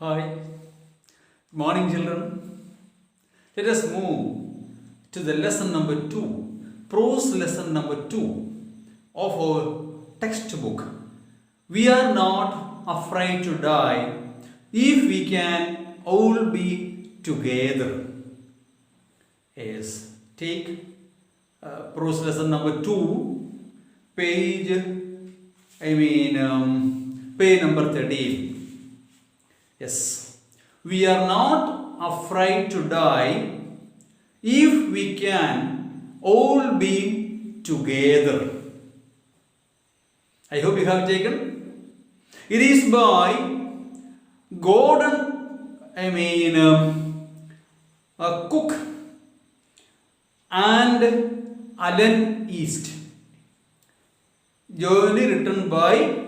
Hi, good morning, children. Let us move to the lesson number 2, prose lesson number 2 of our textbook. We are not afraid to die if we can all be together. Yes, take prose lesson number 2, page number 13. Yes, we are not afraid to die if we can all be together. I hope you have taken. It is by Cook and Alen East. Jointly written by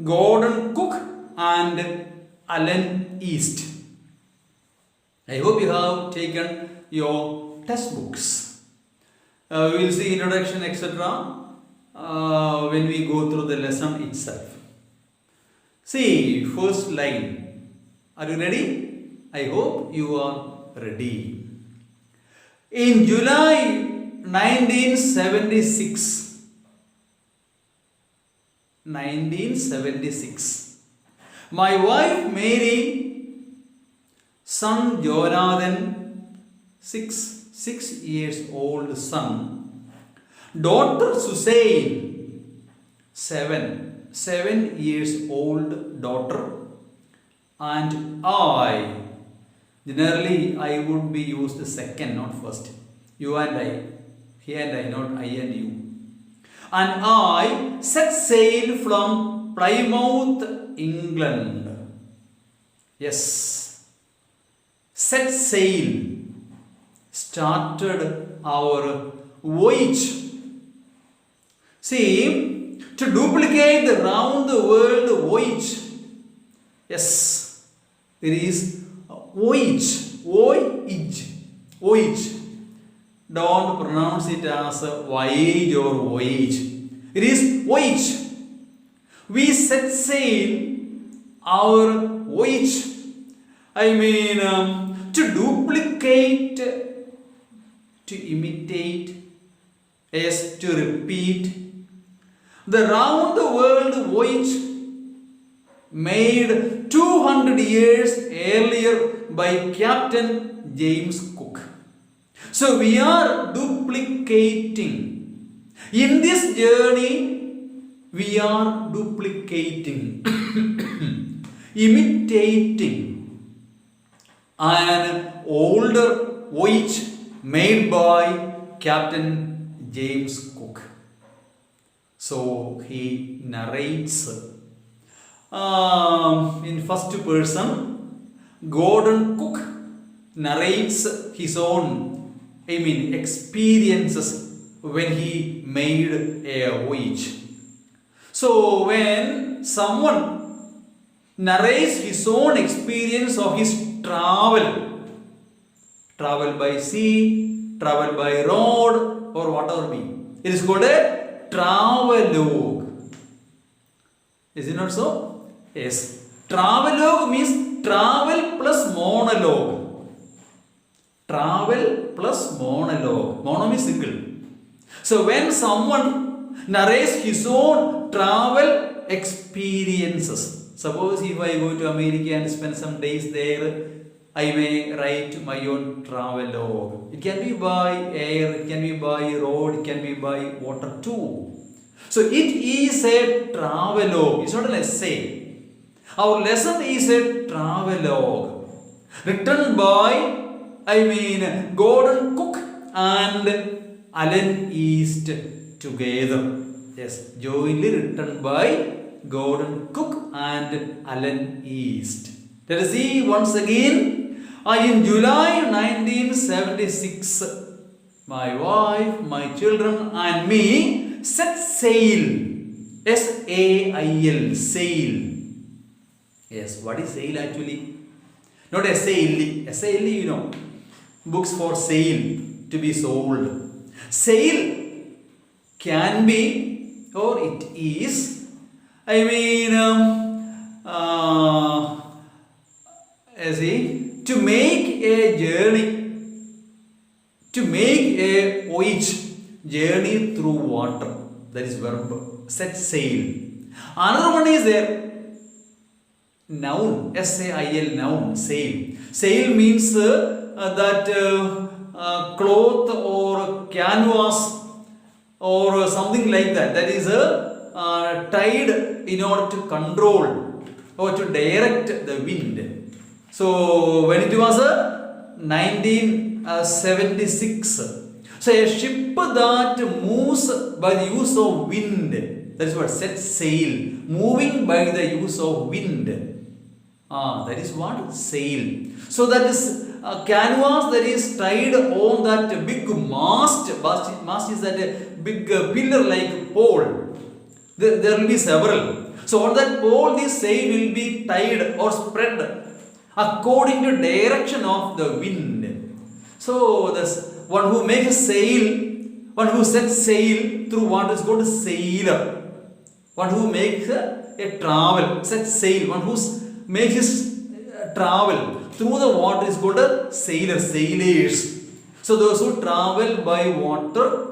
Gordon Cook and Alen East. I hope you have taken your textbooks. We will see introduction, etc. When we go through the lesson itself. See, first line. Are you ready? I hope you are ready. In July 1976, my wife Mary, son Jonathan, six years old son, daughter Suzanne, seven years old daughter, and I. Generally, I would be used second, not first. You and I. He and I, not I and you. And I set sail from Plymouth, England. Yes. Set sail. Started our voyage. See, to duplicate the round the world voyage. Yes. It is voyage. Voyage. Don't pronounce it as voyage or voyage. It is voyage. We set sail our voyage. To duplicate, to imitate, yes, to repeat. The round the world voyage made 200 years earlier by Captain James Cook. So we are duplicating. In this journey, we are duplicating, imitating an older voyage made by Captain James Cook. So he narrates in first person. Gordon Cook narrates his own experiences when he made a voyage. So when someone narrates his own experience of his travel by sea, travel by road, or whatever be, it is called a travelogue. Is it not so? Yes. Travelogue means travel plus monologue. Travel plus monologue. Mono means single. So when someone narrates his own travel experiences, suppose if I go to America and spend some days there, I may write my own travelogue. It can be by air, it can be by road, it can be by water too. So it is a travelogue. It's not an essay. Our lesson is a travelogue written by Gordon Cook and Alen East together. Yes, jointly written by Gordon Cook and Alen East. Let us see once again. In July 1976, my wife, my children and me set sail. S-A-I-L, sail. Yes, what is sail actually? Not S-A-L-E. S-A-L-E, you know. Books for sale, to be sold. Sale can be, or it is, voyage, journey through water. That is verb. Set sail. Another one is there. Noun. S-A-I-L. Noun. Sail. Sail means that cloth or canvas or something like that. That is tied in order to control or to direct the wind. So when it was 1976, so a ship that moves by the use of wind, that is what set sail, moving by the use of wind. That is what sail. So that is a canvas that is tied on that big mast. Mast is that big pillar like pole. There will be several. So on that pole, this sail will be tied or spread according to direction of the wind. So this one who makes sail, one who sets sail through what is called a sailor. One who makes a travel, sets sail. One who makes his travel through the water is called a sailor, sailors. So those who travel by water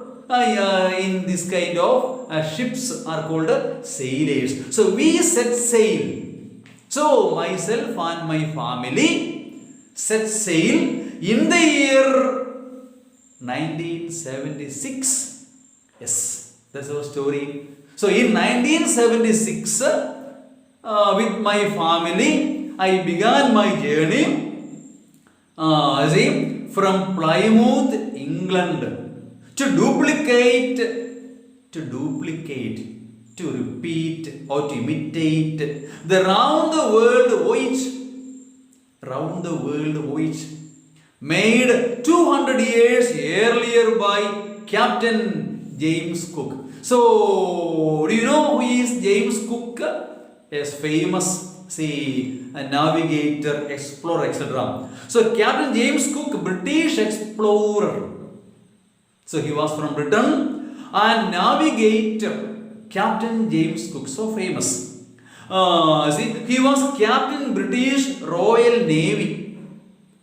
in this kind of ships are called sailors. So we set sail. So myself and my family set sail in the year 1976. Yes, that's our story. So in 1976, with my family, I began my journey from Plymouth, England, to repeat or to imitate the round the world voyage made 200 years earlier by Captain James Cook. So, do you know who is James Cook? Yes, famous a navigator, explorer, etc. So, Captain James Cook, British explorer. So, he was from Britain, and navigator, Captain James Cook, so famous. He was Captain British Royal Navy.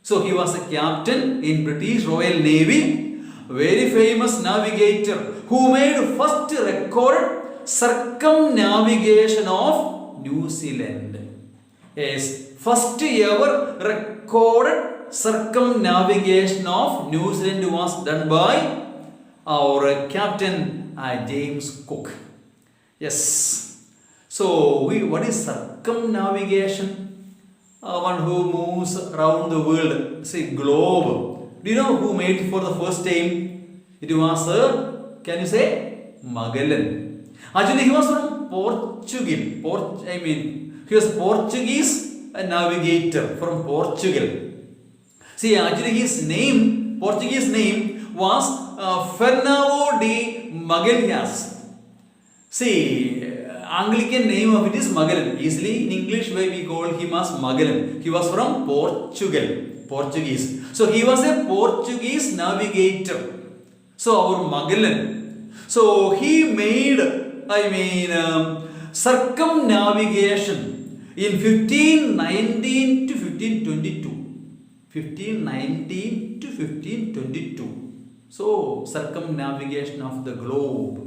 So, he was a captain in British Royal Navy, very famous navigator who made first record circumnavigation of New Zealand. Yes, first ever recorded circumnavigation of New Zealand was done by our Captain James Cook. Yes. So, what is circumnavigation? One who moves around the world, say globe. Do you know who made it for the first time? It was, can you say, Magellan. Actually, he was from Portugal. He was Portuguese navigator from Portugal. See, actually his name, Portuguese name was Fernando de Magalhães. See, Anglican name of it is Magellan. Easily in English way we call him as Magellan. He was from Portugal, Portuguese. So he was a Portuguese navigator. So our Magellan. So he made, circumnavigation in 1519 to 1522. 1519 to 1522. So circumnavigation of the globe.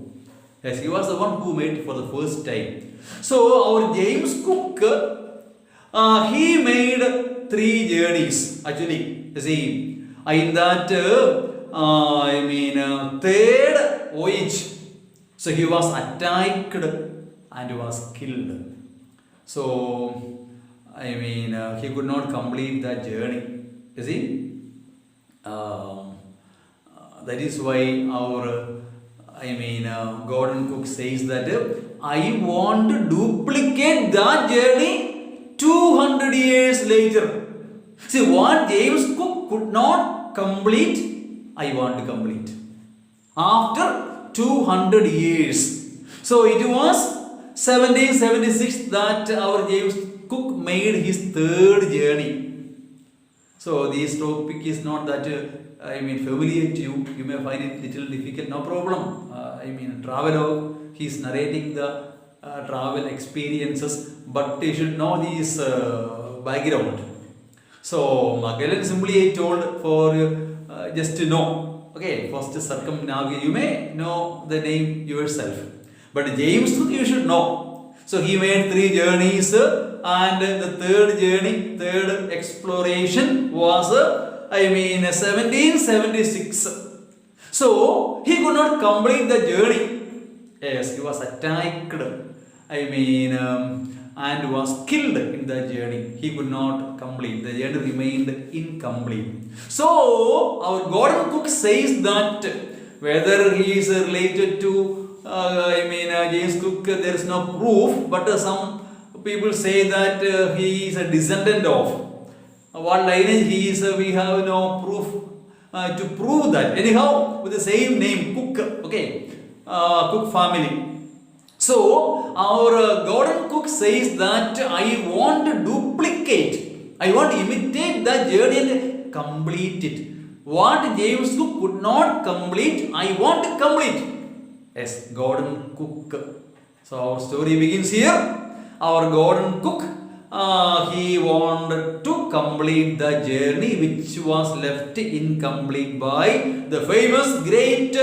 Yes, he was the one who made it for the first time. So our James Cook, he made 3 journeys actually. See, in that third voyage, so he was attacked and was killed. So he could not complete that journey. You see, that is why our Gordon Cook says that I want to duplicate that journey 200 years later. See, what James Cook could not complete, I want to complete after 200 years. So it was 1776 that our James Cook made his third journey. So this topic is not that familiar to you. You may find it little difficult, no problem. Travelogue, he is narrating the travel experiences, but you should know this background. So Magellan simply told for just to know Okay, first circumnavigate. You may know the name yourself, but James Cook you should know. So he made 3 journeys, and the third exploration was 1776. So he could not complete the journey. Yes, he was attacked. And was killed in the journey. He could not complete. The journey remained incomplete. So our Gordon Cook says that whether he is related to James Cook, there is no proof, but some people say that he is a descendant of. What lineage he is, we have no proof to prove that. Anyhow, with the same name, Cook, okay, Cook family. So, our Gordon Cook says that I want to duplicate, I want to imitate the journey and complete it. What James Cook could not complete, I want to complete. Yes, Gordon Cook. So, our story begins here. Our Gordon Cook, he wanted to complete the journey which was left incomplete by the famous great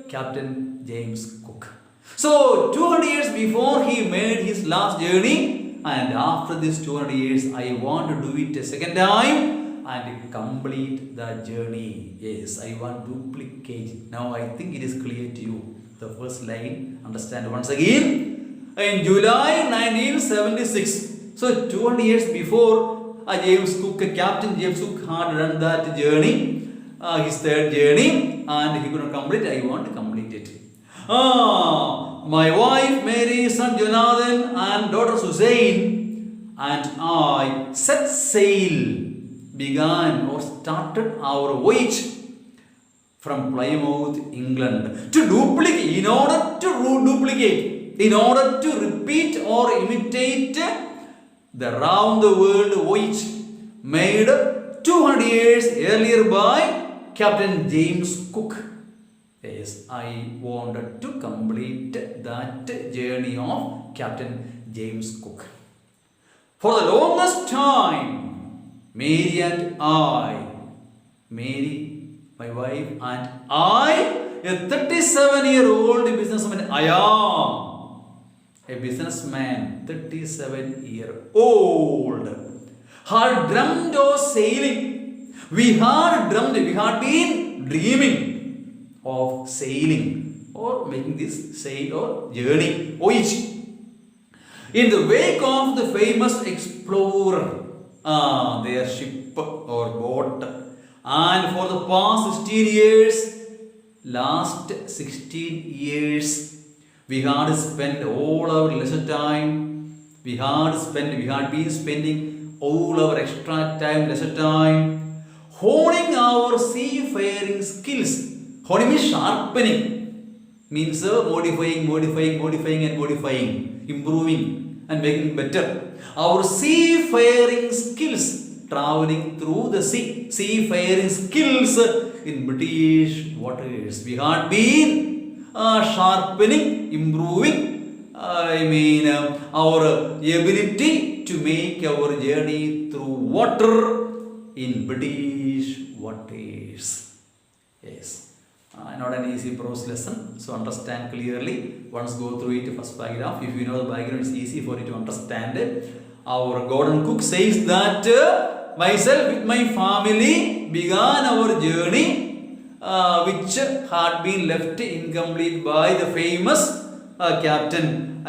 Captain James Cook. So 200 years before he made his last journey, and after this 200 years I want to do it a second time and complete the journey. Yes, I want to duplicate. Now I think it is clear to you. The first line, understand once again. In July 1976, so 200 years before James Cook, Captain James Cook had done that journey, his third journey, and he could not complete it. I want to complete it. My wife Mary, son Jonathan, and daughter Suzanne, and I set sail, began or started our voyage from Plymouth, England, to duplicate, in order to repeat or imitate the round the world voyage made 200 years earlier by Captain James Cook. Yes, I wanted to complete that journey of Captain James Cook. For the longest time, Mary, my wife, and I, a 37-year-old businessman, I am a businessman, 37-year-old, had dreamed of sailing. We had been dreaming of sailing or making this sail or journey, voyage, in the wake of the famous explorer, their ship or boat. And for the past 16 years, we had spent all our leisure time, we had been spending all our extra time, leisure time, honing our seafaring skills. Honing means sharpening, means modifying, improving and making better. Our seafaring skills, traveling through the sea, seafaring skills in British waters. We had been sharpening, improving, our ability to make our journey through water in British waters. Yes. Not an easy prose lesson, so understand clearly. Once go through it, first paragraph. If you know the background, it's easy for you to understand. Our Gordon Cook says that myself with my family began our journey, which had been left incomplete by the famous Captain,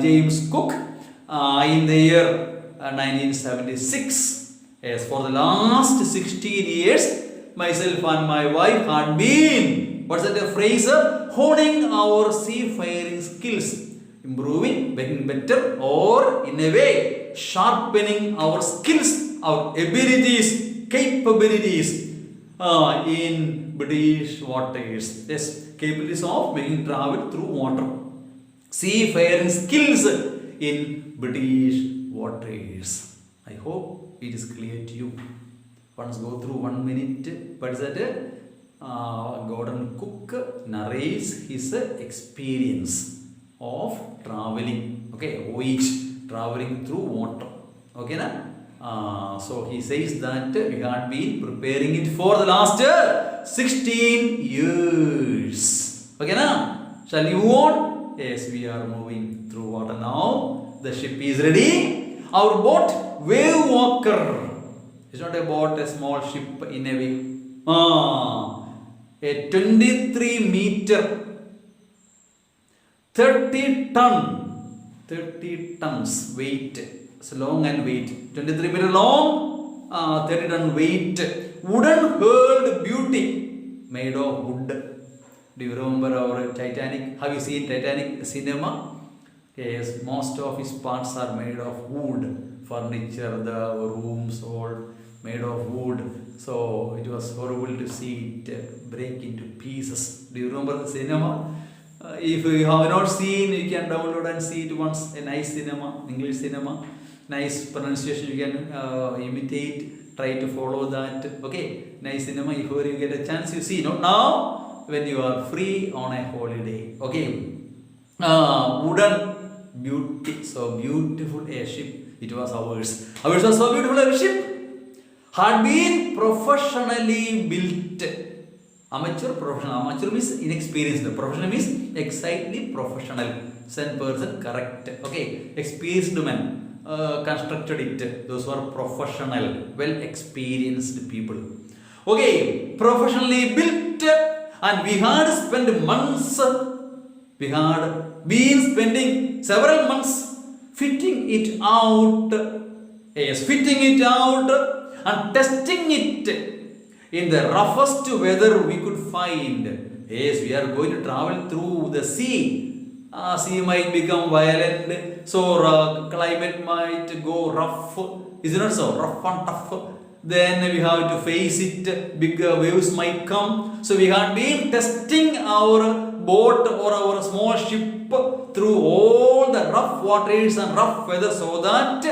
James Cook, in the year 1976. Yes, for the last 16 years, myself and my wife had been, what's that phrase? Honing our seafaring skills, improving, making better, or in a way, sharpening our skills, our abilities, capabilities in British waters. Yes, capabilities of making travel through water. Seafaring skills in British waters. I hope it is clear to you. Once go through 1 minute. What is that? Gordon Cook narrates his experience of traveling. Okay, voyage, traveling through water. Okay, na? So he says that we had been preparing it for the last 16 years. Okay, now shall we move on? Yes, we are moving through water now. The ship is ready. Our boat, Wave Walker. It's not a boat, a small ship in a wave. A 23 meter, 30 tons weight. It's long and weight. 23 meter long, 30 ton weight. Wooden hulled beauty made of wood. Do you remember our Titanic? Have you seen Titanic cinema? Yes, most of its parts are made of wood. Furniture, the rooms, all made of wood. So it was horrible to see it break into pieces. Do you remember the cinema? If you have not seen, you can download and see it once. A nice cinema, English cinema. Nice pronunciation, you can imitate. Try to follow that. Okay, nice cinema. If you get a chance, you see. Not now, when you are free on a holiday. Okay. Wooden beauty. So beautiful a ship. It was ours. Ours was so beautiful a ship. Had been professionally built. Amateur, professional. Amateur means inexperienced. Professional means excitedly professional. Same person, correct. Okay. Experienced man constructed it. Those were professional, well experienced people. Okay. Professionally built, and we had spent months. We had been spending several months fitting it out. Yes, fitting it out and testing it in the roughest weather we could find. Yes, we are going to travel through the sea. Sea might become violent, so climate might go rough. Is it not so? Rough and tough. Then we have to face it. Big waves might come. So we had been testing our boat or our small ship through all the rough waters and rough weather, so that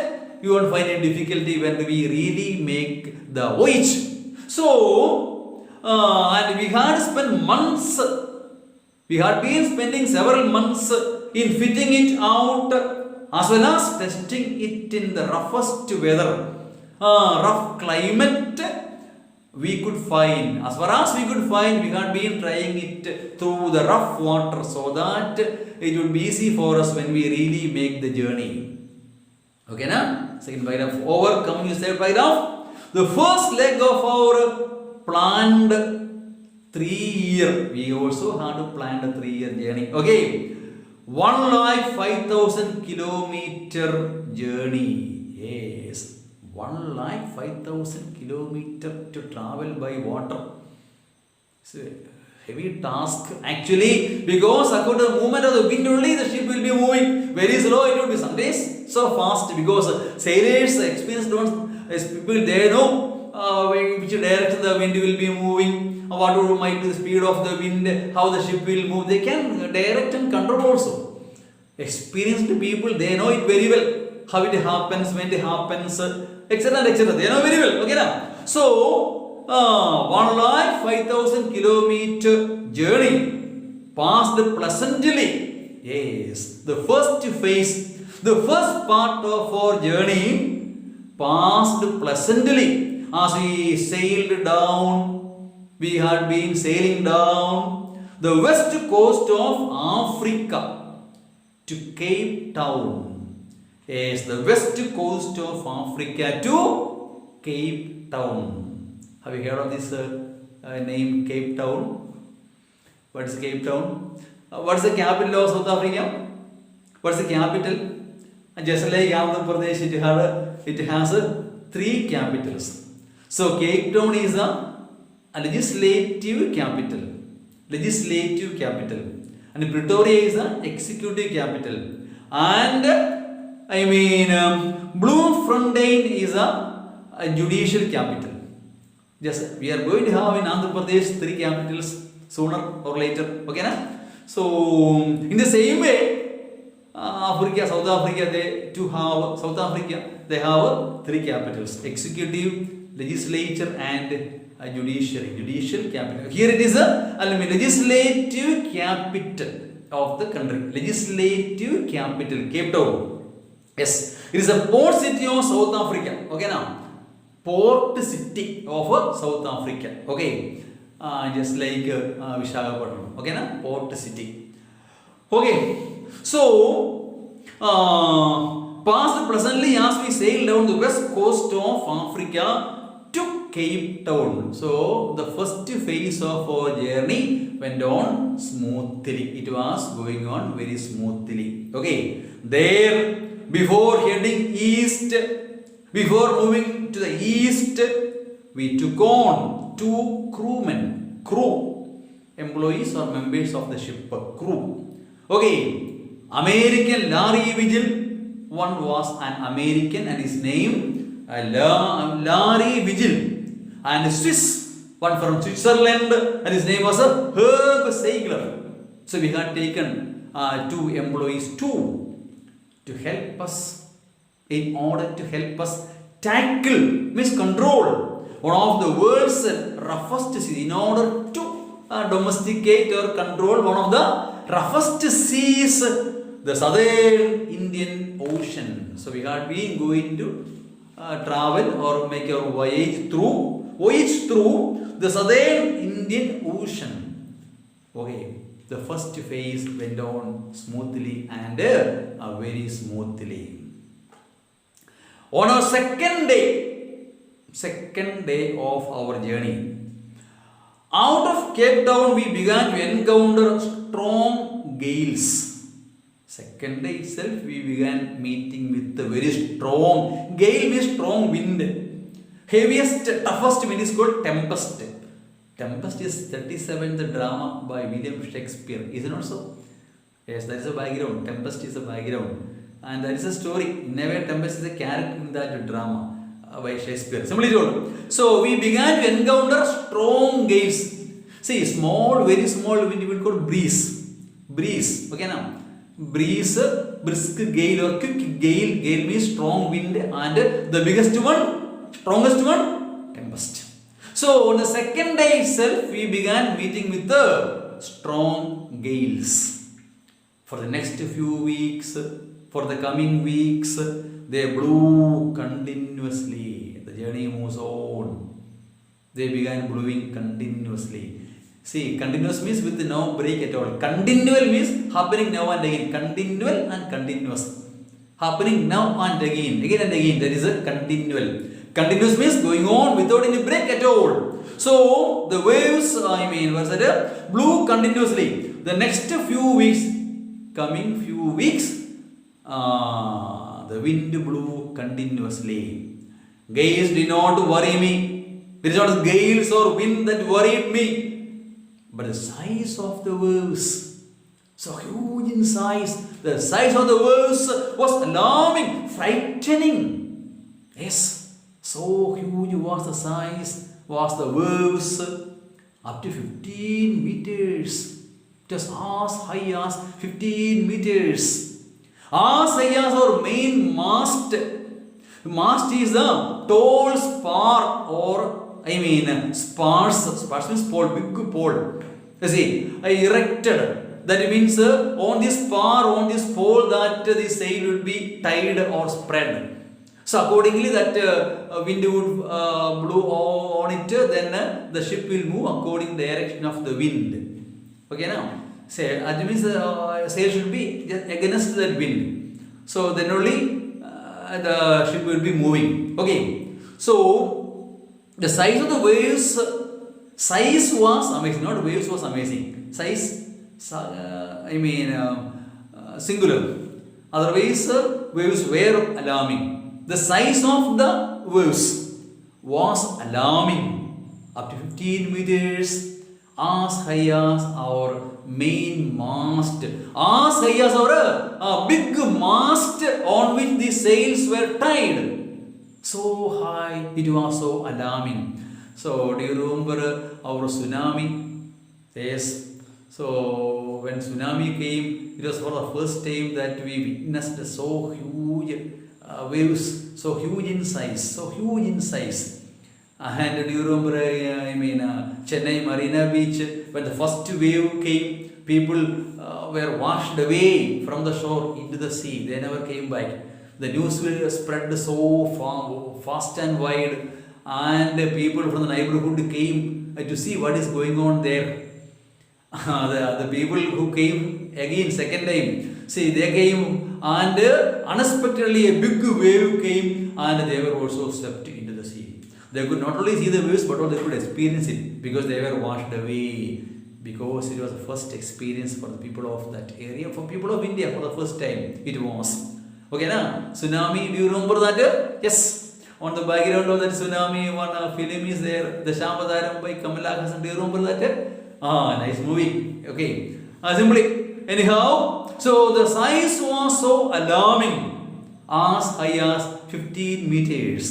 you won't find any difficulty when we really make the voyage. So, and we had spent months. We had been spending several months in fitting it out, as well as testing it in the roughest weather, rough climate we could find. As far as we could find, we had been trying it through the rough water, so that it would be easy for us when we really make the journey. Okay, now second paragraph over. Coming to third paragraph. The first leg of our planned 3-year. We also had to plan a 3-year journey. Okay, 1,05,000 kilometer journey. Yes, 1,05,000 kilometer to travel by water. It's a heavy task actually, because according to the movement of the wind only, the ship will be moving very slow. It will be sometimes so fast, because sailors, experienced ones, people, they know which direction the wind will be moving, what might be the speed of the wind, how the ship will move. They can direct and control also. Experienced people, they know it very well, how it happens, when it happens, etc. etc. They know very well. Okay, now so 1,05,000 kilometer journey passed pleasantly. Yes, the first phase, the first part of our journey passed pleasantly as we sailed down. We had been sailing down the west coast of Africa to Cape Town. Yes, the west coast of Africa to Cape Town. Have you heard of this name, Cape Town? What is Cape Town? What is the capital of South Africa? What is the capital? Just like Andhra Pradesh, it has 3 capitals. So Cape Town is a legislative capital. Legislative capital. And Pretoria is an executive capital. And Bloemfontein is a judicial capital. Just we are going to have in Andhra Pradesh 3 capitals sooner or later. Okay, na? So in the same way, Africa, South Africa, they have 3 capitals: executive, legislature, and judicial capital. Here it is a legislative capital of the country. Legislative capital, Cape Town. Yes. It is a port city of South Africa. Okay now. Port city of South Africa. Okay. Just like Visakhapatnam. Okay now. Port city. Okay. So, past presently as we sail down the west coast of Africa to Cape Town. So, the first phase of our journey went on smoothly. It was going on very smoothly. Okay. There, before heading east, before moving to the east, we took on 2 crewmen, employees or members of the ship, crew. Okay. American Larry Vigil, one was an American and his name Larry Vigil, and Swiss, one from Switzerland and his name was Herb Seigler. So we had taken 2 employees to help us, in order to help us tackle, means control one of the world's roughest seas, in order to domesticate or control one of the roughest seas, the southern Indian Ocean. So we had been going to travel or make our voyage through the southern Indian Ocean. Okay, the first phase went on smoothly and very smoothly. On our second day of our journey, out of Cape Town we began to encounter strong gales. Second day itself we began meeting with the very strong gale, means strong wind. Heaviest, toughest wind is called tempest. Tempest is 37th drama by William Shakespeare. Is it not so? Yes, that is a background. Tempest is a background. And that is a story. In a way, Tempest is a character in that drama by Shakespeare. Simply told. So we began to encounter strong gales. See, small, very small wind we call breeze. Breeze. Okay now. Breeze, brisk gale or quick gale. Gale means strong wind, and the biggest one, strongest one, tempest. So on the second day itself, we began meeting with the strong gales. For the next few weeks, for the coming weeks, they blew continuously. The journey moves on. They began blowing continuously. See, continuous means with no break at all. Continual means happening now and again. Continual and continuous. Happening now and again. Again and again. That is a continual. Continuous means going on without any break at all. So, the waves, blew continuously. The next few weeks, coming few weeks, the wind blew continuously. Gales did not worry me. There is not gales or wind that worried me. But the size of the waves, so huge in size, the size of the waves was alarming, frightening. Yes, so huge was the size, was the waves, up to 15 meters. It was as high as 15 meters. As high as our main mast. Mast is the tall spar or spars. Spars means pole, big pole. You see, I erected. That means on this spar, on this pole, that the sail will be tied or spread. So accordingly, that wind would blow on it. Then the ship will move according to the direction of the wind. Okay now. Say that means sail should be against that wind. So then only the ship will be moving. Okay. So the size of the waves, size was amazing. Not waves was amazing. Size, singular. Otherwise, waves were alarming. The size of the waves was alarming. Up to 15 meters, as high as our main mast, as high as our big mast on which the sails were tied. So high, it was so alarming. So, do you remember our tsunami? Yes. So, when tsunami came, it was for the first time that we witnessed so huge waves, so huge in size. And do you remember, Chennai Marina Beach, when the first wave came, people were washed away from the shore into the sea. They never came back. the news will spread so fast and wide, and people from the neighborhood came to see what is going on there. The people who came again second time, see, they came, and unexpectedly a big wave came, and they were also swept into the sea. They could not only see the waves, but also they could experience it, because they were washed away, because it was the first experience for the people of that area, for people of India, for the first time it was. Okay, now tsunami, do you remember that? Yes. On the background of that tsunami, one film is there, the Shamadaram by Kamala Hassan. Do you remember that? Nice movie. Okay. Simply, anyhow, so the size was so alarming, as high as 15 meters.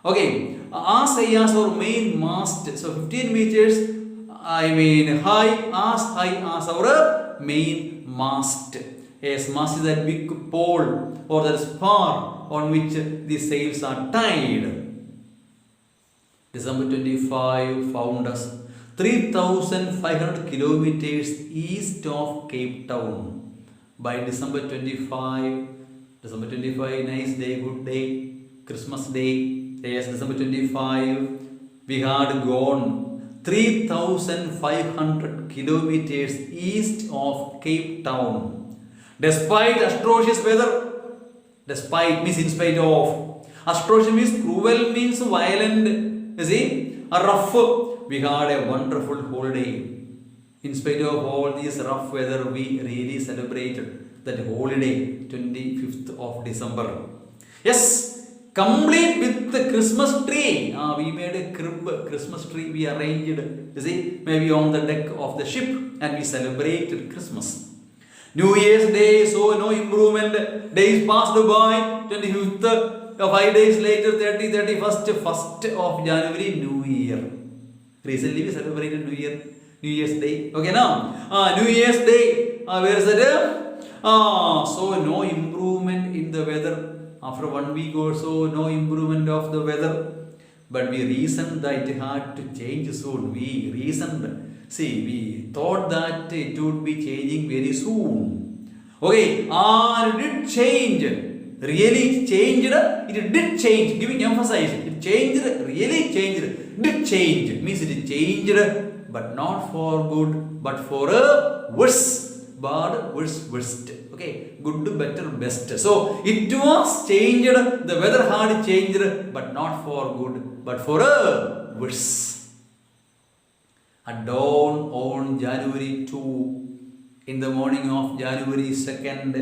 Okay, as high as our main mast. So 15 meters, high as our main mast. Yes, mast is that big pole or that spar on which the sails are tied. December 25 found us 3,500 kilometers east of Cape Town. By December 25, nice day, good day, Christmas day. Yes, December 25, we had gone 3,500 kilometers east of Cape Town. Despite atrocious weather, despite means in spite of. Atrocious means cruel, means violent, you see, rough. We had a wonderful holiday. In spite of all this rough weather, we really celebrated that holiday, 25th of December. Yes, complete with the Christmas tree. We made a Christmas tree, we arranged, you see, maybe on the deck of the ship, and we celebrated Christmas. New Year's Day, so no improvement. Days passed by, 25th, 5 days later, 30, 31st, 1st of January, New Year. Recently we celebrated New Year's Day. Okay, now, New Year's Day, where is it? So no improvement in the weather. After 1 week or so, no improvement of the weather. But we reasoned that it had to change soon. We thought that it would be changing very soon. Okay, it did change. Really changed. It did change. Giving emphasis. It changed. Really changed. Did change. Means it changed, but not for good, but for a worse. Bad, worst. Okay, good, better, best. So it was changed. The weather had changed, but not for good, but for a worse. At dawn on January 2, in the morning of January 2nd,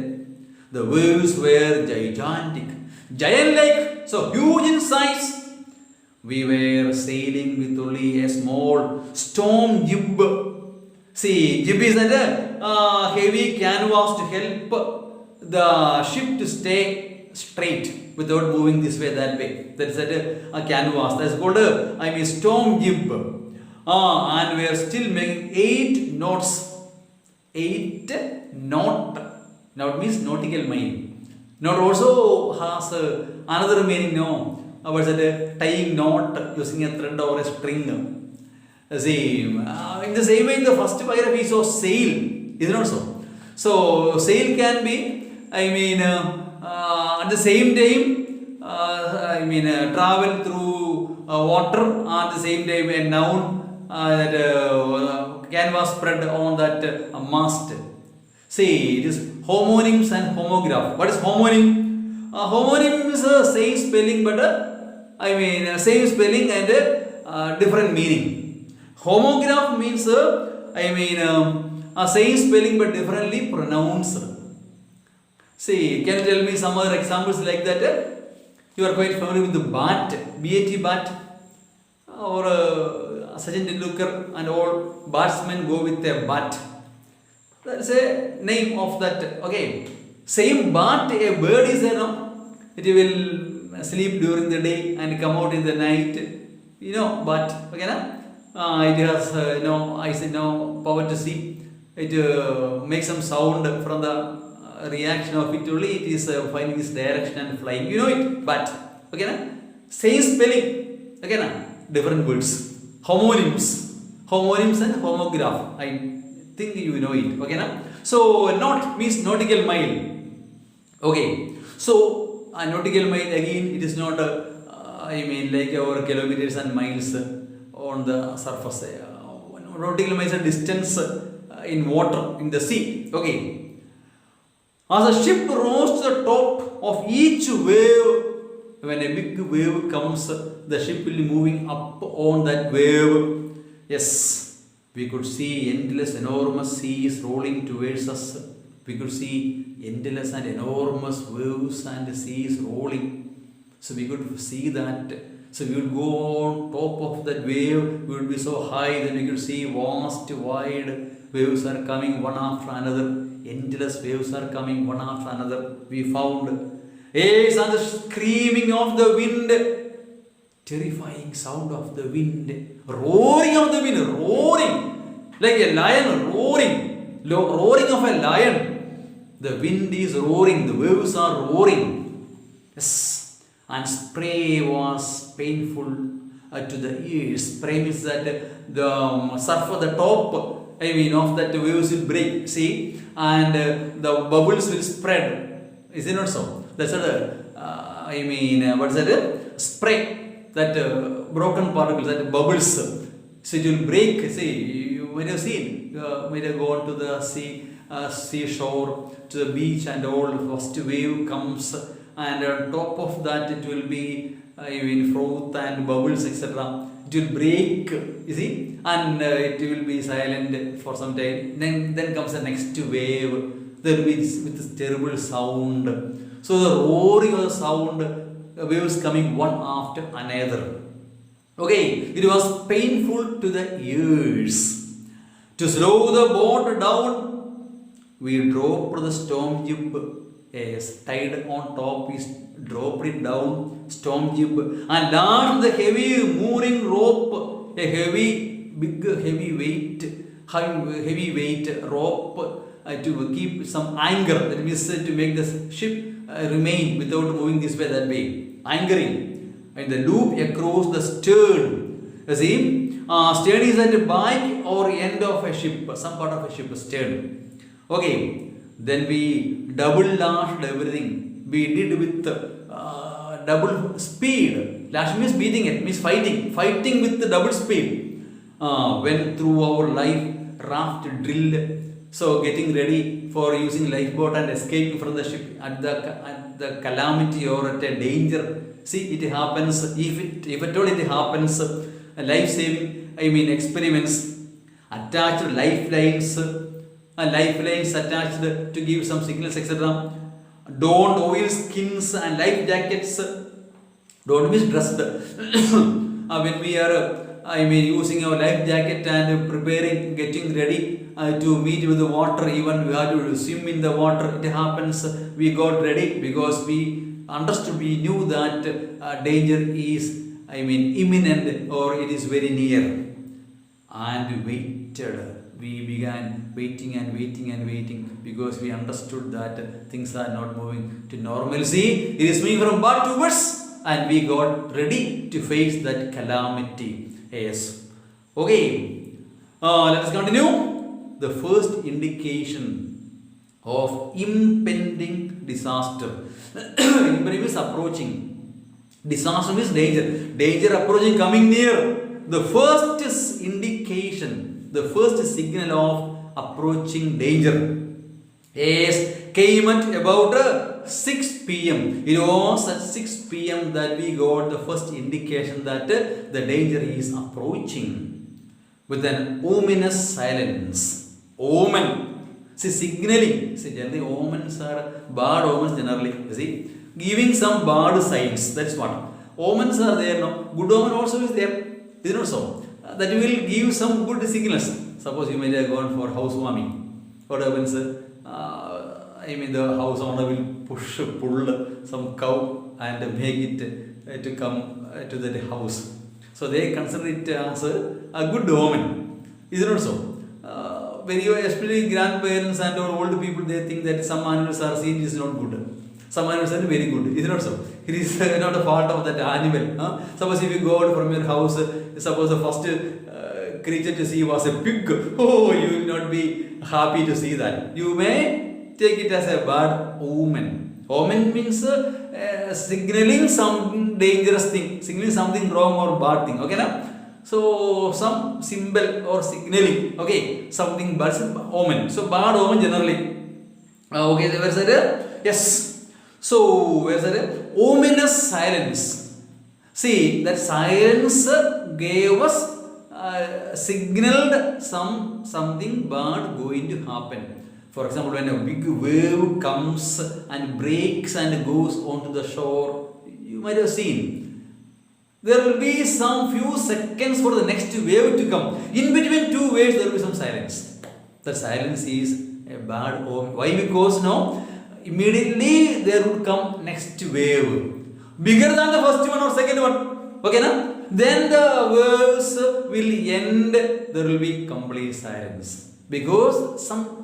the waves were gigantic, giant-like, so huge in size. We were sailing with only a small storm jib. See, jib is a heavy canvas to help the ship to stay straight without moving this way, that way. That's a canvas. That's called a storm jib. And we are still making 8 knots. 8 knot. Knot means nautical mile. Knot also has another meaning, no? What's that? Tying knot using a thread or a string. See, in the same way, in the first paragraph we saw sail, is it not so? So sail can be, at the same time, travel through water, at the same time a noun that canvas spread on that mast. See, it is homonyms and homograph. What is homonym? Homonym is same spelling, but same spelling and different meaning. Homograph means same spelling but differently pronounced. See, can you tell me some other examples like that? You are quite familiar with the bat, BAT bat, or Sachin Tendulkar and all batsmen go with a bat. That's a name of that. Okay, same bat, a bird is there, no? It will sleep during the day and come out in the night. But okay, na? It has power to see. It makes some sound from the reaction of it only. It is finding its direction and flying. You know it, but okay, na? Same spelling. Okay, na? Different words. Homonyms and homograph. I think you know it. Okay, na? So knot means nautical mile. Okay, so nautical mile again, it is not like our kilometers and miles on the surface. Nautical miles are distance in water, in the sea. Okay. As the ship rose to the top of each wave, when a big wave comes, the ship will be moving up on that wave. Yes, we could see endless, enormous seas rolling towards us. We could see endless and enormous waves and seas rolling. So we could see that. So we would go on top of that wave. We would be so high that we could see vast, wide waves are coming one after another. Endless waves are coming one after another. We found. Yes, and the screaming of the wind. Terrifying sound of the wind. Roaring of the wind. Roaring. Like a lion roaring. Roaring of a lion. The wind is roaring. The waves are roaring. Yes. And spray was painful to the ears. Spray means that the surf at the top, of that waves will break. See? And the bubbles will spread. Is it not so? That's what what's that? Spray. That broken particles, that bubbles. So it will break. See, you might have seen. Might have gone to the seashore, to the beach, and all. The first wave comes, and on top of that, it will be froth and bubbles, etc. It will break. You see, and it will be silent for some time. Then comes the next wave. There will be with this terrible sound. So the roaring of the sound, waves coming one after another. Okay, it was painful to the ears. To slow the boat down, we dropped the storm jib. Yes, tied on top, we dropped it down, storm jib, and lashed the heavy mooring rope, a heavy weight rope to keep some anchor. That means to make the ship remain without moving this way, that way. Anchoring. And the loop across the stern. You see, stern is at the back or end of a ship, some part of a ship, stern. Okay, then we double lashed everything. We did with double speed. Lash means beating it, means fighting with the double speed. Went through our life raft drilled. So getting ready for using lifeboat and escaping from the ship at the calamity or at a danger. See, it happens, if at all it happens, life-saving, experiments, attached lifelines attached to give some signals, etc. Donned oil skins and life jackets. Don't miss dressed. When we are, using our life jacket and preparing, getting ready to meet with the water, even we have to swim in the water. It happens, we got ready because we understood, we knew that danger is, imminent or it is very near. And we waited. We began waiting because we understood that things are not moving to normalcy. It is moving from bad to worse, and we got ready to face that calamity. Yes. Okay. Let us continue. The first indication of impending disaster. Impending is approaching. Disaster means danger. Danger approaching, coming near. The first indication, the first signal of approaching danger came at about 6 p.m. It was at 6 p.m. that we got the first indication that the danger is approaching with an ominous silence. Omen. See, signaling. See, generally omens are bad omens generally. See, giving some bad signs. That's what. Omens are there now. Good omen also is there. Is it not so? That will give some good signals. Suppose you might have gone for housewarming. What happens? The house owner will pull some cow and make it to come to that house. So they consider it as a good omen. Is it not so? Especially grandparents and old people, they think that some animals are seen is not good. Some animals are very good. Is it not so? It is not a fault of that animal. Suppose if you go out from your house, suppose the first creature to see was a pig. Oh, you will not be happy to see that. You may take it as a bad omen. Omen means signaling some dangerous thing, signaling something wrong or bad thing. Okay, now? So some symbol or signaling. Okay, something bad. Omen. So bad omen generally. Okay, where's that? Yes. So where's that? Ominous silence. See, that silence gave us signaled something bad going to happen. For example, when a big wave comes and breaks and goes onto the shore, you might have seen. There will be some few seconds for the next wave to come. In between two waves, there will be some silence. The silence is a bad omen. Why? Because immediately there will come next wave. Bigger than the first one or second one. Okay, now? Then the waves will end. There will be complete silence. Because some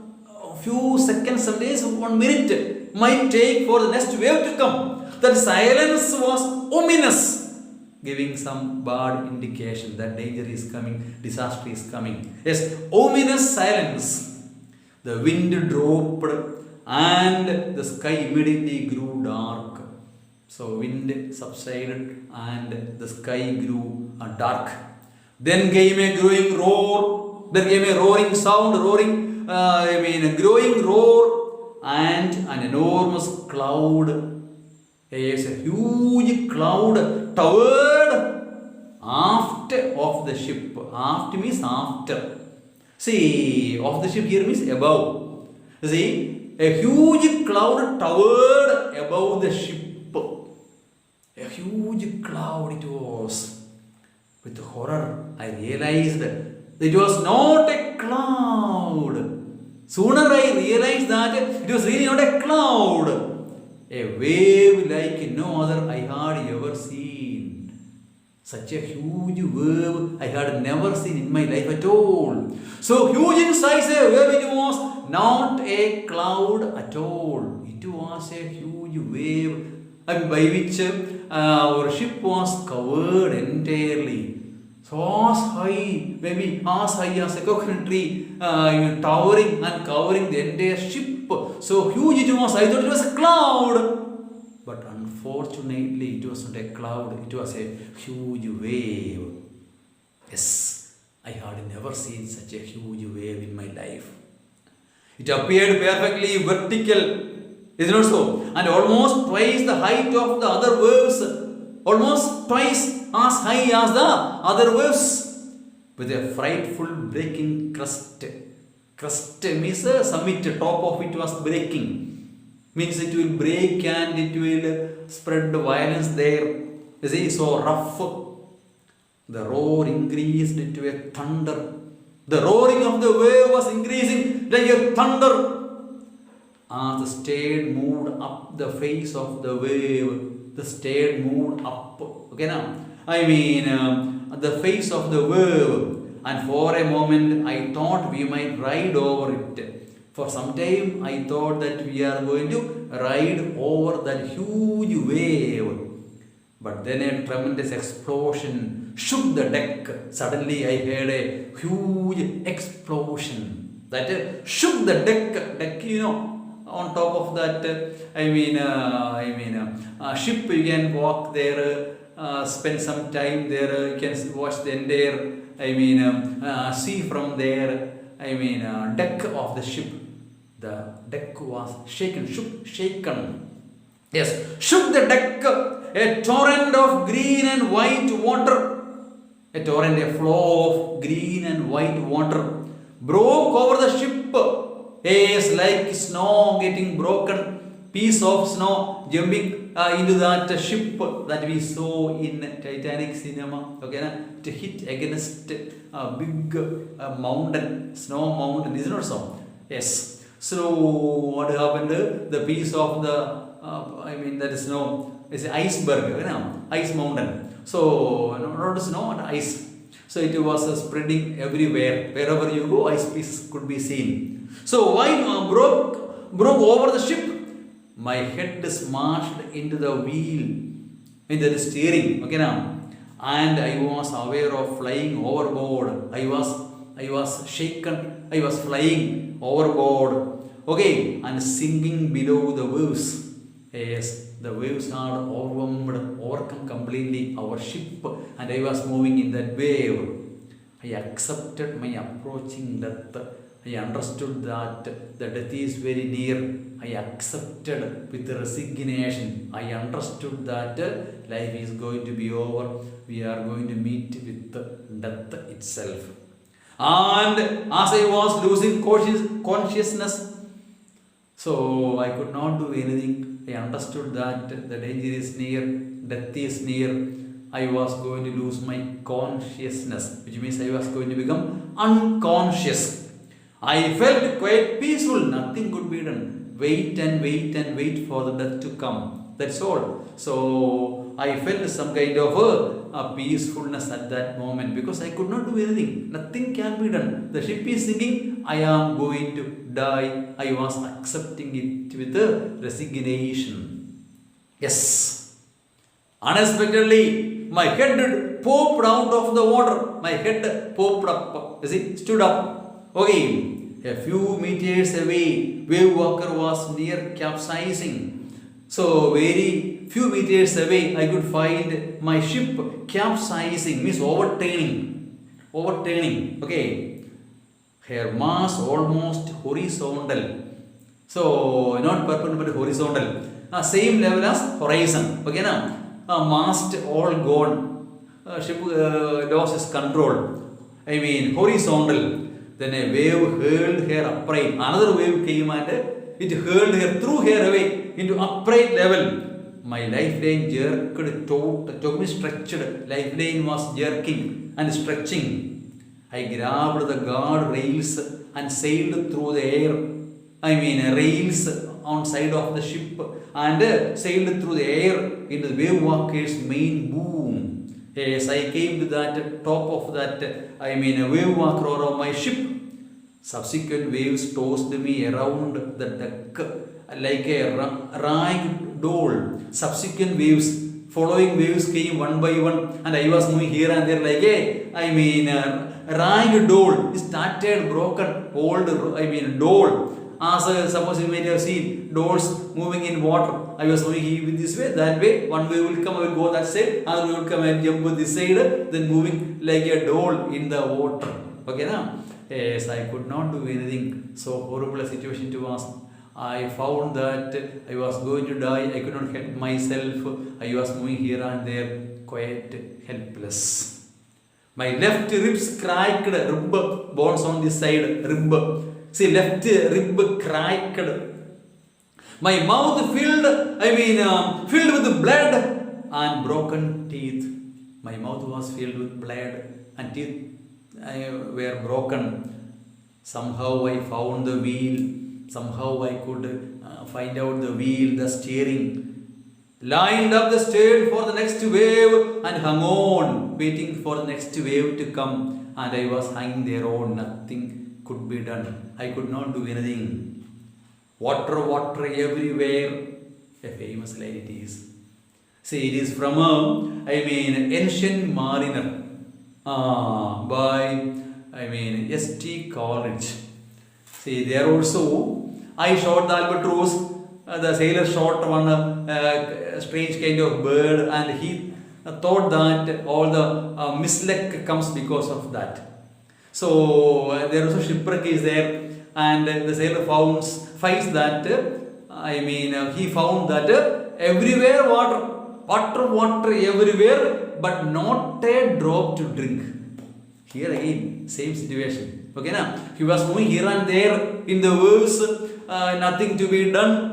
few seconds, some days, 1 minute might take for the next wave to come. That silence was ominous, giving some bad indication that danger is coming, disaster is coming. Yes, ominous silence. The wind dropped and the sky immediately grew dark. So wind subsided and the sky grew dark. Then came a growing roar. There came a roaring sound, a growing roar, and an enormous cloud. Yes, a huge cloud towered aft of the ship. Aft means after. See, of the ship here means above. See, a huge cloud towered above the ship. A huge cloud it was. With horror, I realized it was not a cloud. Sooner I realized that it was really not a cloud. A wave like no other I had ever seen. Such a huge wave I had never seen in my life at all. So huge in size a wave it was, not a cloud at all. It was a huge wave by which our ship was covered entirely. So as high, maybe as high as a coconut tree, towering and covering the entire ship. So huge it was. I thought it was a cloud. But unfortunately, it was not a cloud. It was a huge wave. Yes, I had never seen such a huge wave in my life. It appeared perfectly vertical. Is it not so? And almost twice the height of the other waves. Almost twice as high as the other waves. With a frightful breaking crest. Crest means summit, top of it was breaking. Means it will break and it will spread violence there. You see, so rough. The roar increased into a thunder. The roaring of the wave was increasing like a thunder. As the steed moved up the face of the wave, the steed moved up. Okay, now the face of the wave, and for a moment I thought we might ride over it. For some time I thought that we are going to ride over that huge wave. But then a tremendous explosion shook the deck. Suddenly I heard a huge explosion that shook the deck. On top of that, ship, you can walk there, spend some time there. You can watch the entire, see from there. Deck of the ship. The deck was shaken. Yes, shook the deck. A torrent of green and white water. A flow of green and white water broke over the ship. Yes, like snow getting broken, piece of snow jumping into that ship that we saw in Titanic cinema. Okay, to hit against a big mountain, snow mountain, isn't it so? Yes. So what happened? The piece of that snow is an iceberg, ice mountain. So not snow, but ice. So it was spreading everywhere. Wherever you go, ice pieces could be seen. So wine broke over the ship. My head smashed into the wheel, into the steering. Okay, now, and I was aware of flying overboard. I was shaken. I was flying overboard. Okay, and sinking below the waves. Yes, the waves are overcome completely our ship, and I was moving in that wave. I accepted my approaching death. I understood that the death is very near. I accepted with resignation. I understood that life is going to be over. We are going to meet with death itself. And as I was losing consciousness, so I could not do anything. I understood that the danger is near, death is near. I was going to lose my consciousness, which means I was going to become unconscious. I felt quite peaceful, nothing could be done. Wait and wait and wait for the death to come. That's all. So I felt some kind of a peacefulness at that moment because I could not do anything. Nothing can be done. The ship is sinking. I am going to die. I was accepting it with resignation. Yes. Unexpectedly, my head popped out of the water. My head popped up. You see, stood up. Okay. A few meters away, wave walker was near capsizing. So very few meters away, I could find my ship capsizing, means overturning. Okay. Her mast almost horizontal. So not perpendicular but horizontal. Same level as horizon. Okay, now mast all gone. Ship lost its control. I mean horizontal. Then a wave hurled her upright. Another wave came and it hurled her, threw her away into upright level. My lifeline jerked, took me stretched. Lifeline was jerking and stretching. I grabbed the guard rails and sailed through the air. I mean rails on side of the ship and sailed through the air into the wave walker's main boom. Yes, I came to that top of that, a wave walker of my ship. Subsequent waves tossed me around the deck like a rag doll. Subsequent waves, following waves came one by one, and I was moving here and there like a rag doll. It started broken old, doll. As suppose you may have seen dolls moving in water. I was moving this way, that way. One wave will come, I will go that side. Another wave will come and jump this side. Then moving like a doll in the water. Okay, now? Yes, I could not do anything. So horrible a situation to us. I found that I was going to die. I could not help myself. I was moving here and there, quite helpless. My left ribs cracked, rib bones on this side, rib. See, left rib cracked. My mouth filled with blood and broken teeth. My mouth was filled with blood and teeth were broken. Somehow I found the wheel. Somehow I could find out the wheel, the steering. Lined up the stern for the next wave and hung on, waiting for the next wave to come. And I was hanging there on, nothing could be done. I could not do anything. Water everywhere. A famous line it is. See, it is from Ancient Mariner by St. College. See, there also I shot the albatross. The sailor shot one strange kind of bird, and he thought that all the misluck comes because of that. So there was a shipwreck is there, and the sailor finds that he found that everywhere water everywhere, but not a drop to drink. Here again, same situation. Okay, now he was moving here and there in the waves, nothing to be done,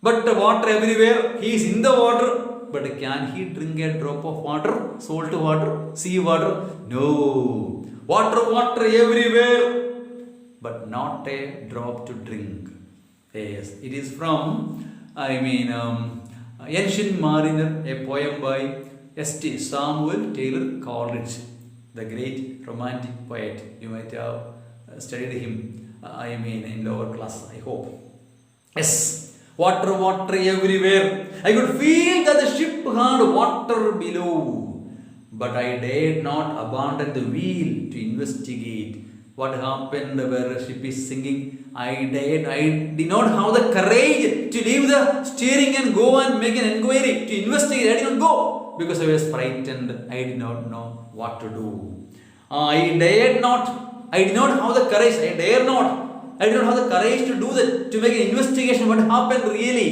but water everywhere. He is in the water, but can he drink a drop of water? Salt water, sea water? No. Water everywhere, but not a drop to drink. Yes, it is from Ancient Mariner, a poem by St. Samuel Taylor Coleridge, the great romantic poet. You might have studied him, in lower class, I hope. Yes, water everywhere. I could feel that the ship had water below, but I dared not abandon the wheel to investigate what happened where the ship is sinking I did not have the courage to leave the steering and go and make an inquiry, to investigate. I did not go because I was frightened. I did not know what to do. I did not have the courage. I did not have the courage to do that, to make an investigation. What happened really?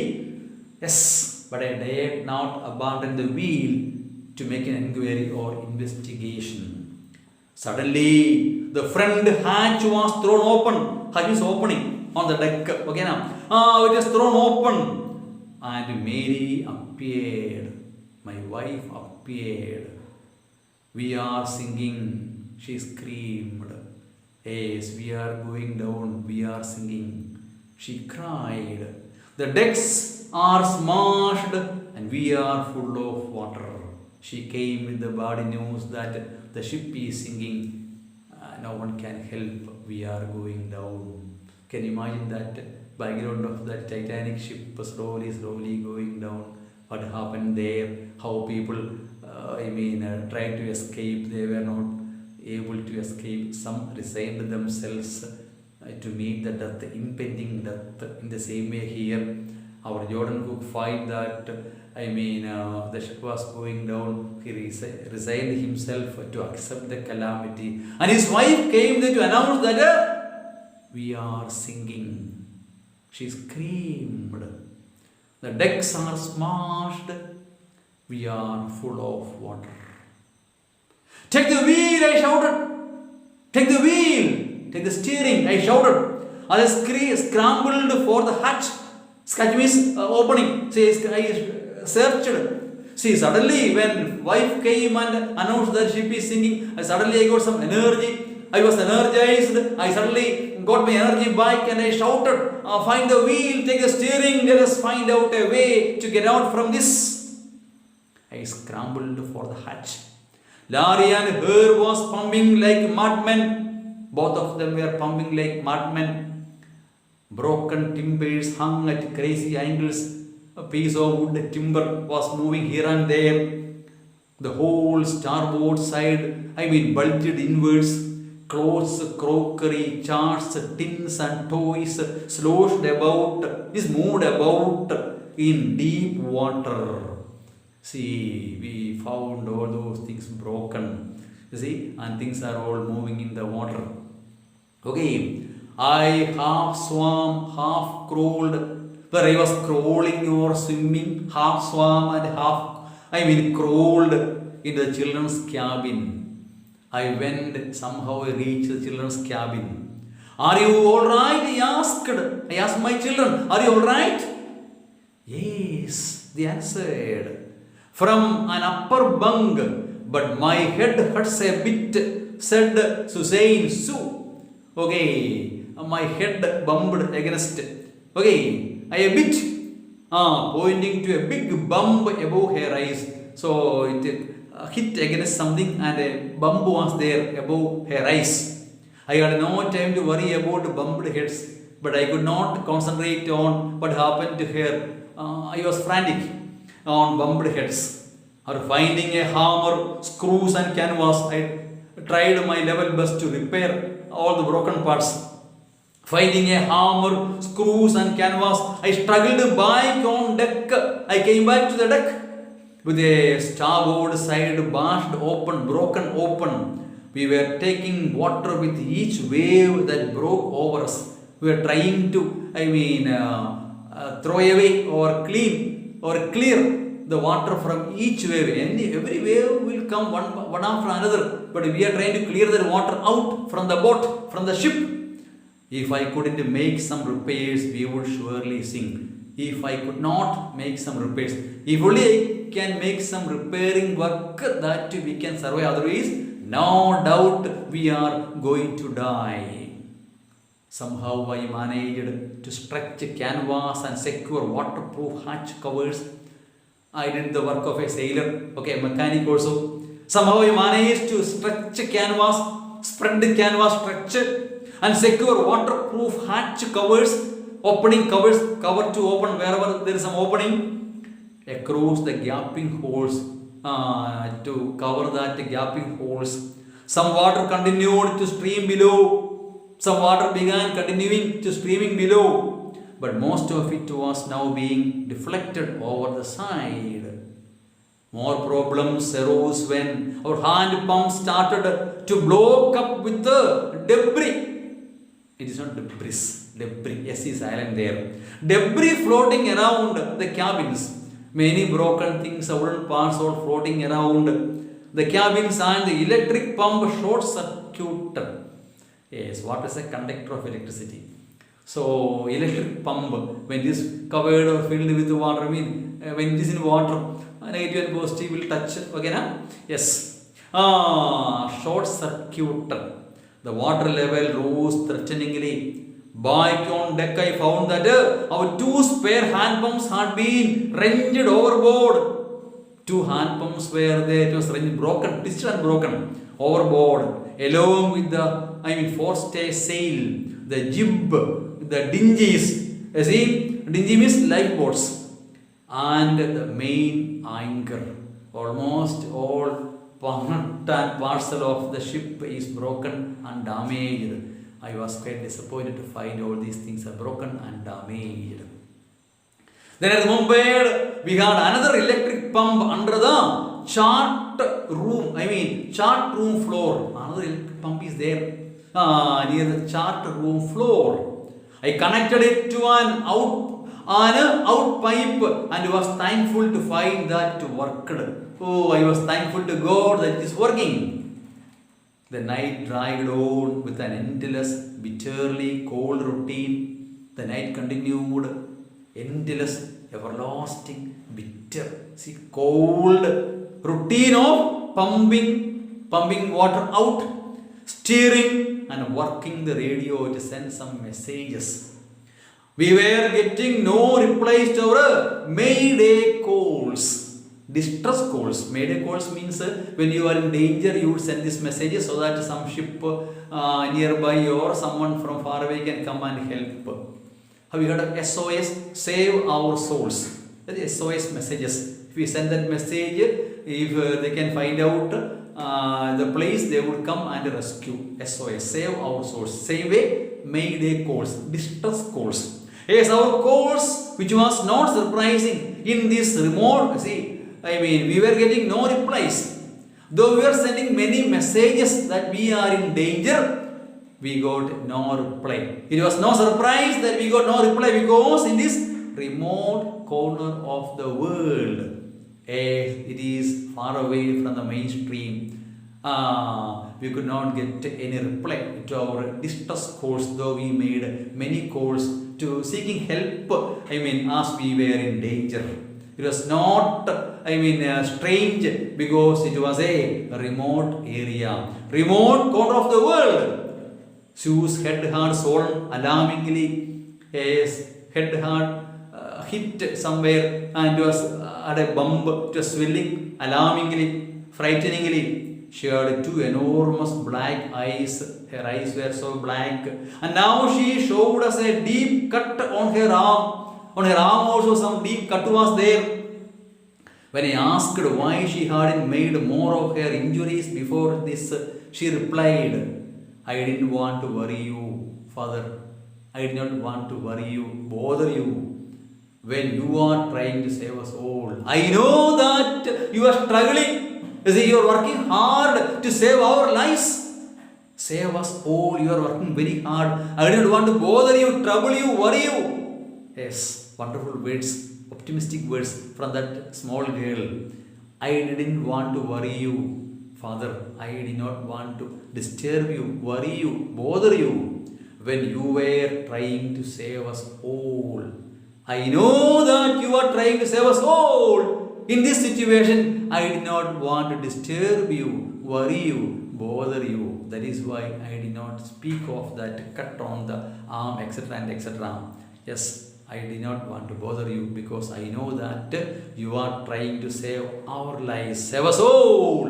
Yes, but I dared not abandon the wheel to make an inquiry or investigation. Suddenly, the front hatch was thrown open. Hatch is opening on the deck. Okay, now it was thrown open, and Mary appeared. My wife appeared. We are singing. She screamed. Yes, we are going down. We are singing. She cried. The decks are smashed and we are full of water. She came with the bad news that the ship is sinking. No one can help. We are going down. Can you imagine that background of that Titanic ship slowly going down? What happened there? How people, tried to escape. They were not able to escape. Some resigned themselves to meet the death, impending death. In the same way here, our Jordan Cook find that the ship was going down. He resigned himself to accept the calamity, and his wife came there to announce that we are sinking. She screamed. The decks are smashed. We are full of water. Take the wheel, I shouted. Take the wheel. Take the steering, I shouted. I scrambled for the hatch. Hatch means opening. See, I searched. See, suddenly when wife came and announced that ship is sinking, suddenly I got some energy. I was energized. I suddenly got my energy back and I shouted, find the wheel, take the steering, let us find out a way to get out from this. I scrambled for the hatch. Larry and her was pumping like madmen. Both of them were pumping like madmen. Broken timbers hung at crazy angles. A piece of wood timber was moving here and there. The whole starboard side, bulged inwards. Clothes, crockery, charts, tins and toys sloshed about, moved about in deep water. See, we found all those things broken. You see, and things are all moving in the water. Okay, I half swam, half crawled. Where I was crawling or swimming, half swam and half, crawled in the children's cabin. I went, somehow I reached the children's cabin. Are you all right? I asked my children, are you all right? Yes, they answered. From an upper bunk, but my head hurts a bit, said Suzanne Sue. Okay, my head bumped against. Okay, a bit, pointing to a big bump above her eyes. So it hit against something and a bump was there above her eyes. I had no time to worry about bumped heads, but I could not concentrate on what happened to her. I was frantic on bumped heads. Or finding a hammer, screws and canvas, I tried my level best to repair all the broken parts. Finding a hammer, screws and canvas, I struggled back on deck. I came back to the deck with a starboard side bashed open, broken open. We were taking water with each wave that broke over us. We were trying to, throw away or clean or clear the water from each wave. Every wave will come one after another, but we are trying to clear the water out from the boat, from the ship. If I couldn't make some repairs, we would surely sink. If I could not make some repairs, if only I can make some repairing work, that we can survive. Otherwise, no doubt we are going to die. Somehow I managed to stretch canvas and secure waterproof hatch covers. I did the work of a sailor, okay, mechanic also. Somehow I managed to stretch canvas, spread the canvas, stretch and secure waterproof hatch covers, opening covers, cover to open wherever there is some opening across the gaping holes to cover that gaping holes. Some water continued to stream below. Some water began continuing to streaming below, but most of it was now being deflected over the side. More problems arose when our hand pump started to block up with the debris. It is not debris, debris. Yes, is silent there. Debris floating around the cabins. Many broken things, wooden parts all floating around the cabins, and the electric pump short circuited. Yes, what is a conductor of electricity? So, electric pump, when it is covered or filled with water, when it is in water, negative and positive will touch. Okay, na? Yes. Short circuited. The water level rose threateningly. Back on deck, I found that our 2 spare hand pumps had been wrenched overboard. 2 hand pumps were there. It was broken, twisted and broken overboard, along with the forestay sail, the jib, the dinghies. You see, dinghy means lifeboats, and the main anchor. Almost all part and parcel of the ship is broken and damaged. I was quite disappointed to find all these things are broken and damaged. Then at Mumbai, we had another electric pump under the chart room floor. Another electric pump is there near the chart room floor. I connected it to an out pipe and was thankful to find that it worked. Oh, I was thankful to God that it is working. The night dragged on with an endless, bitterly cold routine. The night continued, endless, everlasting, bitter, cold routine of pumping water out, steering and working the radio to send some messages. We were getting no replies to our Mayday calls. Distress calls. Mayday calls means when you are in danger, you would send this message so that some ship nearby or someone from far away can come and help. Have you heard of SOS? Save our souls. That is SOS messages. If we send that message, if they can find out the place, they would come and rescue. SOS, save our souls. Same way, Mayday calls, distress calls. Yes, our calls, which was not surprising in this remote, we were getting no replies. Though we were sending many messages that we are in danger, we got no reply. It was no surprise that we got no reply because in this remote corner of the world, it is far away from the mainstream, we could not get any reply to our distress calls, though we made many calls to seeking help, as we were in danger. It was not, strange because it was a remote area, remote corner of the world. Sue's head had swollen alarmingly. His head had hit somewhere and was at a bump. It was swelling alarmingly, frighteningly. She had 2 enormous black eyes. Her eyes were so black. And now she showed us a deep cut on her arm. On her arm also some deep cut was there. When I asked why she hadn't made more of her injuries before this, she replied, I didn't want to worry you, Father. I did not want to worry you, bother you, when you are trying to save us all. I know that you are struggling. You are working hard to save our lives. Save us all. You are working very hard. I did not want to bother you, trouble you, worry you. Yes, wonderful words, optimistic words from that small girl. I didn't want to worry you, Father. I did not want to disturb you, worry you, bother you when you were trying to save us all. I know that you are trying to save us all. In this situation, I did not want to disturb you, worry you, bother you. That is why I did not speak of that cut on the arm, etc. and etc. Yes, I did not want to bother you because I know that you are trying to save our lives, save us all.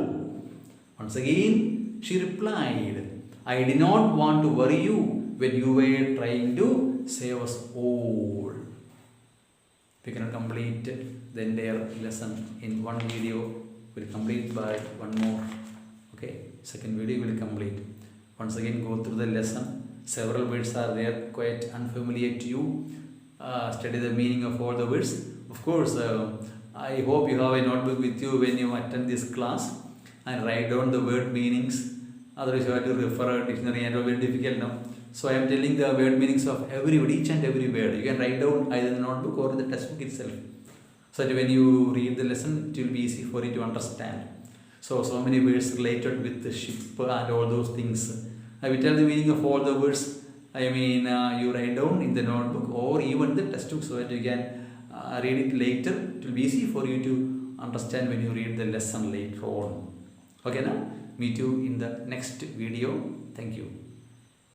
Once again, she replied, I did not want to worry you when you were trying to save us all. We cannot complete the entire lesson in one video. We'll complete by one more. Okay, second video will complete. Once again, go through the lesson Several words are there quite unfamiliar to you. Study the meaning of all the words. Of course, I hope you have a notebook with you when you attend this class and write down the word meanings. Otherwise, you have to refer a dictionary and it will be difficult now. So I am telling the word meanings of every word, each and every word. You can write down either in the notebook or in the textbook itself. So that when you read the lesson, it will be easy for you to understand. So many words related with the ship and all those things. I will tell the meaning of all the words. I mean, you write down in the notebook or even the textbook so that you can read it later. It will be easy for you to understand when you read the lesson later on. Okay, now meet you in the next video. Thank you.